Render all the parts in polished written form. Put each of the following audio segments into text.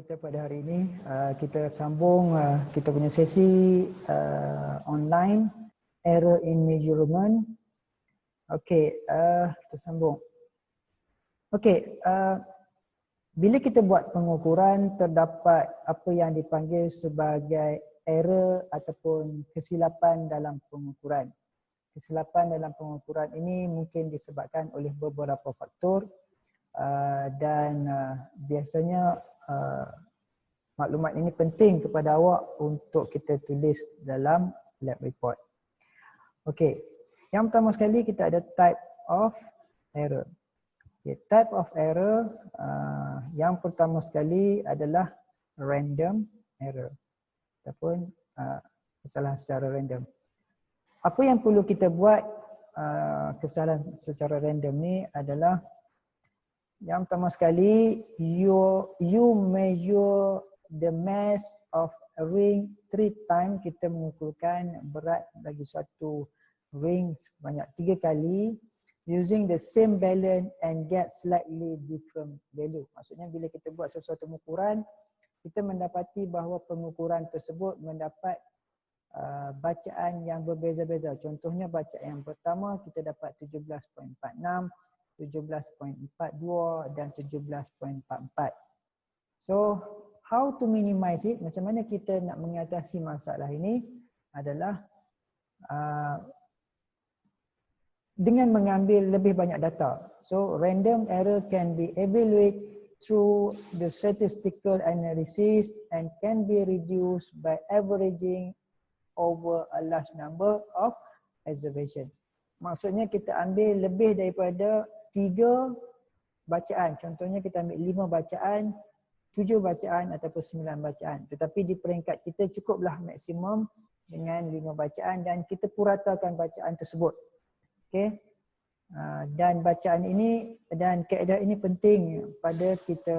kita pada hari ini. Kita sambung kita punya sesi online error in measurement. Okey, kita sambung. Okey, bila kita buat pengukuran terdapat apa yang dipanggil sebagai error ataupun kesilapan dalam pengukuran. Kesilapan dalam pengukuran ini mungkin disebabkan oleh beberapa faktor. Dan biasanya maklumat ini penting kepada awak untuk kita tulis dalam lab report. Okey, yang pertama sekali kita ada type of error. Okay, type of error yang pertama sekali adalah random error ataupun kesalahan secara random. Apa yang perlu kita buat kesalahan secara random ni adalah yang pertama sekali, you measure the mass of a ring 3 times. Kita mengukurkan berat bagi suatu ring sebanyak 3 kali using the same balance and get slightly different value. Maksudnya bila kita buat sesuatu pengukuran, kita mendapati bahawa pengukuran tersebut mendapat bacaan yang berbeza-beza. Contohnya bacaan yang pertama kita dapat 17.46, 17.42 dan 17.44. So, how to minimize it? Macam mana kita nak mengatasi masalah ini adalah dengan mengambil lebih banyak data. So, random error can be evaluated through the statistical analysis and can be reduced by averaging over a large number of observations. Maksudnya kita ambil lebih daripada 3 bacaan. Contohnya kita ambil 5 bacaan, 7 bacaan ataupun 9 bacaan. Tetapi di peringkat kita cukuplah maksimum dengan 5 bacaan dan kita puratakan bacaan tersebut. Okey. Dan bacaan ini dan kaedah ini penting pada kita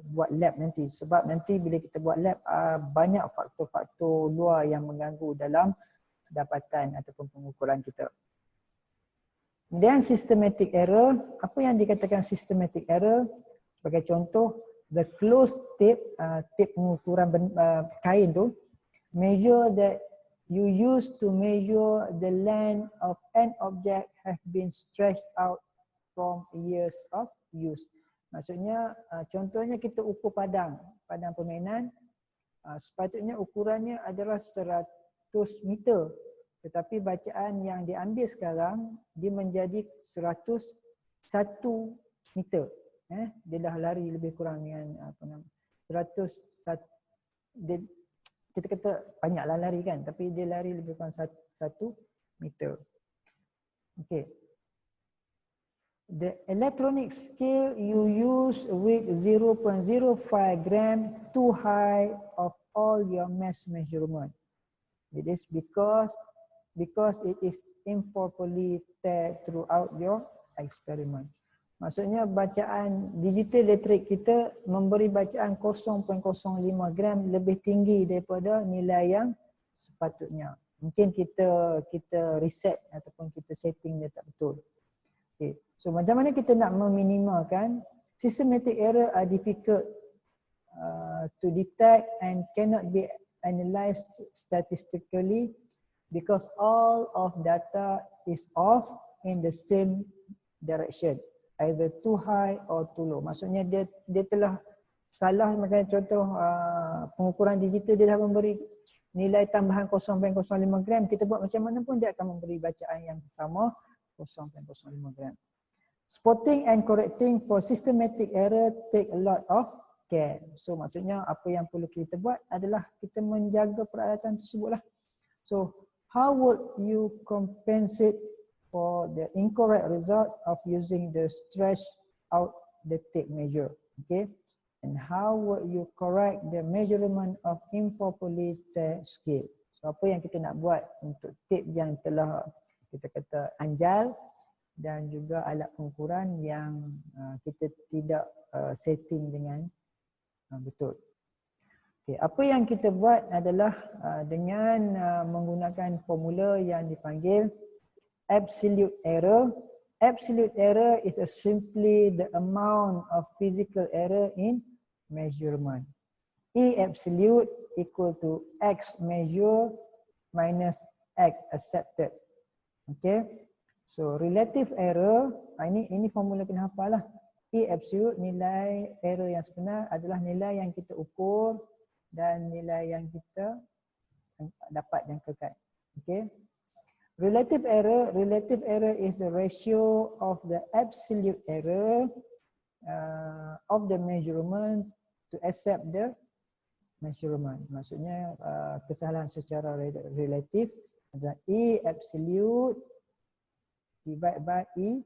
buat lab nanti. Sebab nanti bila kita buat lab banyak faktor-faktor luar yang mengganggu dalam dapatan ataupun pengukuran kita. Kemudian systematic error, apa yang dikatakan systematic error? Sebagai contoh, the closed tape, tape pengukuran kain tu, measure that you use to measure the length of an object have been stretched out from years of use. Maksudnya, contohnya kita ukur padang permainan, sepatutnya ukurannya adalah 100 meter. Tetapi bacaan yang diambil sekarang dia menjadi 101 meter. Dia dah lari lebih kurang dengan 100, kita kata banyaklah lari kan, tapi dia lari lebih kurang 1 meter. Okay. The electronic scale you use with 0.05 gram too high of all your mass measurement. It is because it is improperly tagged throughout your experiment. Maksudnya bacaan digital elektrik kita memberi bacaan 0.05 gram lebih tinggi daripada nilai yang sepatutnya. Mungkin kita reset ataupun kita setting dia tak betul. Okay. So macam mana kita nak meminimalkan? Systematic error are difficult to detect and cannot be analyzed statistically because all of data is off in the same direction, either too high or too low. Maksudnya dia telah salah. Macam contoh pengukuran digital, dia dah memberi nilai tambahan 0.05 gram. Kita buat macam mana pun dia akan memberi bacaan yang sama 0.05 gram. Spotting and correcting for systematic error take a lot of care. So maksudnya apa yang perlu kita buat adalah kita menjaga peralatan tersebutlah. So how would you compensate for the incorrect result of using the stretch out the tape measure? Okay. And how would you correct the measurement of improperly tagged scale? So apa yang kita nak buat untuk tape yang telah kita kata anjal dan juga alat pengukuran yang kita tidak setting dengan betul. Okay, apa yang kita buat adalah dengan menggunakan formula yang dipanggil absolute error. Absolute error is simply the amount of physical error in measurement. E absolute equal to X measure minus X accepted. Okay. So relative error, ini formula kena hafal lah. E absolute, nilai error yang sebenar adalah nilai yang kita ukur dan nilai yang kita dapat jangkakan. Okay. Relative error is the ratio of the absolute error of the measurement to accept the measurement. Maksudnya kesalahan secara relatif adalah E absolute divided by E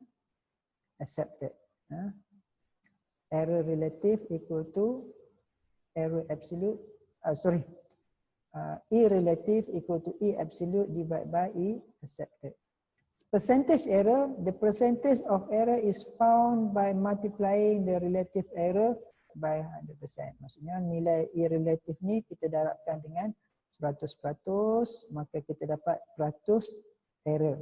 accepted. Error relative equal to error absolute, E relative equal to E absolute divided by E accepted. Percentage error, the percentage of error is found by multiplying the relative error by 100%. Maksudnya nilai E relative ni kita darabkan dengan 100%, maka kita dapat peratus error.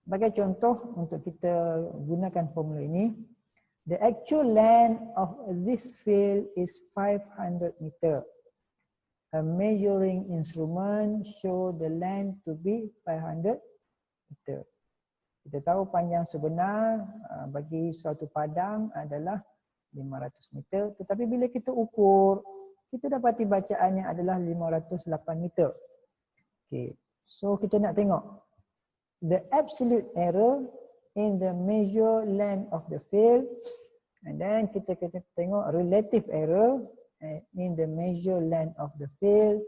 Sebagai contoh untuk kita gunakan formula ini, the actual length of this field is 500 meter. A measuring instrument show the length to be 500 meter. Kita tahu panjang sebenar bagi suatu padang adalah 500 meter, tetapi bila kita ukur, kita dapati bacaannya adalah 508 meter. Okay. So kita nak tengok the absolute error in the measure length of the field, and then kita tengok relative error in the measure length of the field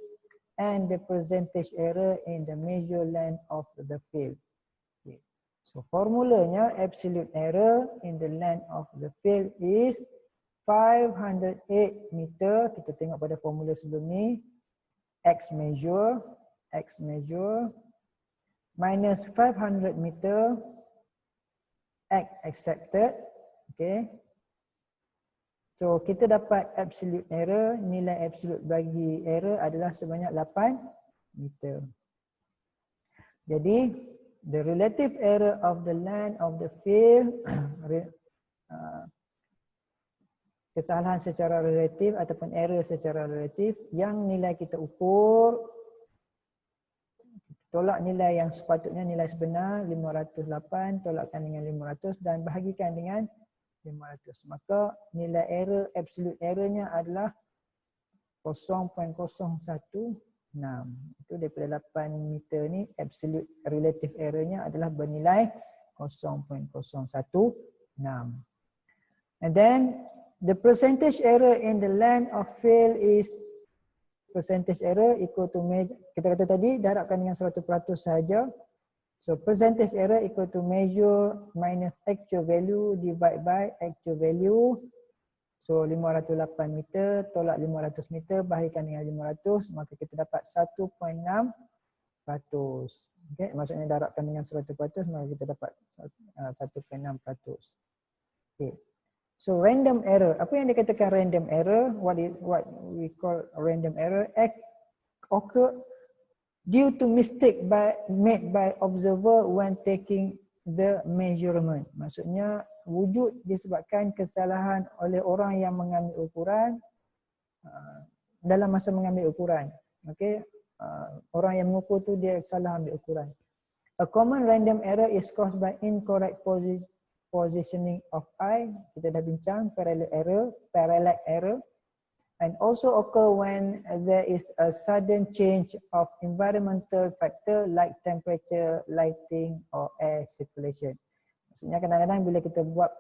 and the percentage error in the measure length of the field. Okay. So formulanya absolute error in the length of the field is 508 meter. Kita tengok pada formula sebelum ni, X measure minus 500 meter X accepted. Okay. So kita dapat absolute error, nilai absolute bagi error adalah sebanyak 8 meter. Jadi the relative error of the length of the field, kesalahan secara relatif ataupun error secara relatif yang nilai kita ukur, tolak nilai yang sepatutnya nilai sebenar 508, tolakkan dengan 500 dan bahagikan dengan 500. Maka nilai error, absolute errornya adalah 0.016. Itu daripada 8 meter ni, absolute relative errornya adalah bernilai 0.016. And then the percentage error in the length of field is percentage error equal to measure. Kita kata tadi darabkan dengan 100% saja. So percentage error equal to measure minus actual value divided by actual value. So 508 meter tolak 500 meter bahagikan dengan 500, maka kita dapat 1.6%. Okay, maksudnya darabkan dengan 100%, maka kita dapat 1.6%. Okay. So random error. Apa yang dikatakan random error? What we call random error occur due to mistake made by observer when taking the measurement. Maksudnya wujud disebabkan kesalahan oleh orang yang mengambil ukuran dalam masa mengambil ukuran. Okay, orang yang mengukur tu dia salah ambil ukuran. A common random error is caused by incorrect positioning of eye. Kita dah bincang parallax error. And also occur when there is a sudden change of environmental factor like temperature, lighting or air circulation. Maksudnya kadang-kadang bila kita buat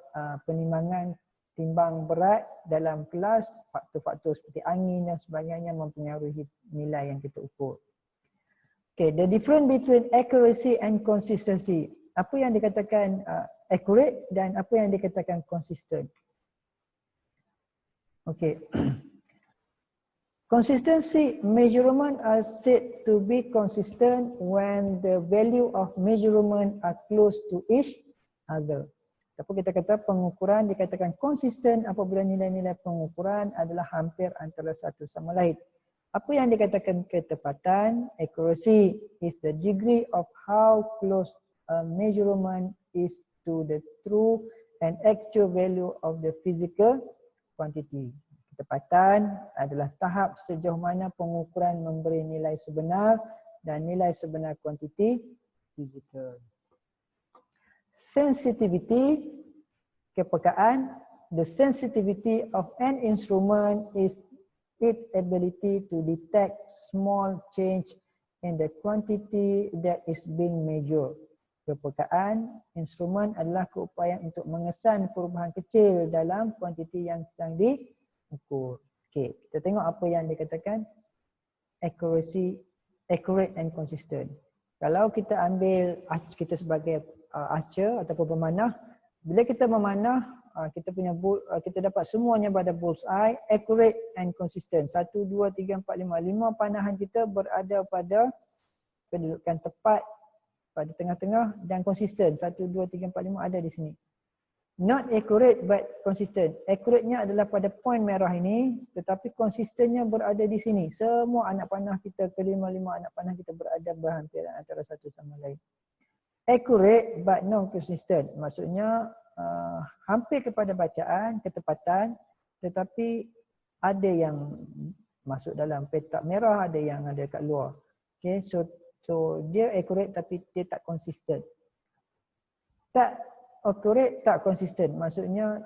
penimbangan timbang berat dalam kelas, faktor-faktor seperti angin dan sebagainya mempengaruhi nilai yang kita ukur. Okay, the difference between accuracy and consistency. Apa yang dikatakan accurate dan apa yang dikatakan consistent. Okay. Consistency measurement are said to be consistent when the value of measurement are close to each other. Tapi kita kata pengukuran dikatakan konsisten apabila nilai-nilai pengukuran adalah hampir antara satu sama lain. Apa yang dikatakan ketepatan? Accuracy is the degree of how close a measurement is to the true and actual value of the physical quantity. Ketepatan adalah tahap sejauh mana pengukuran memberi nilai sebenar dan nilai sebenar kuantiti fizikal. Sensitivity, kepekaan. The sensitivity of an instrument is its ability to detect small change in the quantity that is being measured. Kepekaan instrumen adalah keupayaan untuk mengesan perubahan kecil dalam kuantiti yang sedang diukur. Okey, kita tengok apa yang dikatakan accuracy, accurate and consistent. Kalau kita ambil kita sebagai archer ataupun pemanah, bila kita memanah kita punya kita dapat semuanya pada bullseye, accurate and consistent. 1 2 3 4 5 panahan kita berada pada kedudukan tepat pada tengah-tengah dan konsisten. 1 2 3 4 5 ada di sini. Not accurate but consistent. Accurate-nya adalah pada point merah ini, tetapi konsistennya berada di sini. Semua anak panah kita, kelima-lima anak panah kita berada berhampiran antara satu sama lain. Accurate but non consistent. Maksudnya hampir kepada bacaan, ketepatan, tetapi ada yang masuk dalam petak merah, ada yang ada kat luar. Okay, so dia accurate tapi dia tak konsisten. Tak accurate, tak konsisten. Maksudnya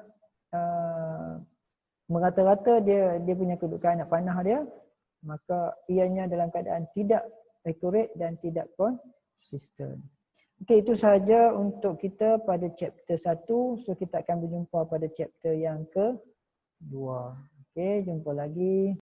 merata-rata dia punya kedudukan anak panah dia, maka ianya dalam keadaan tidak accurate dan tidak konsisten. Okey, itu sahaja untuk kita pada chapter 1. So kita akan berjumpa pada chapter yang kedua. Okey, jumpa lagi.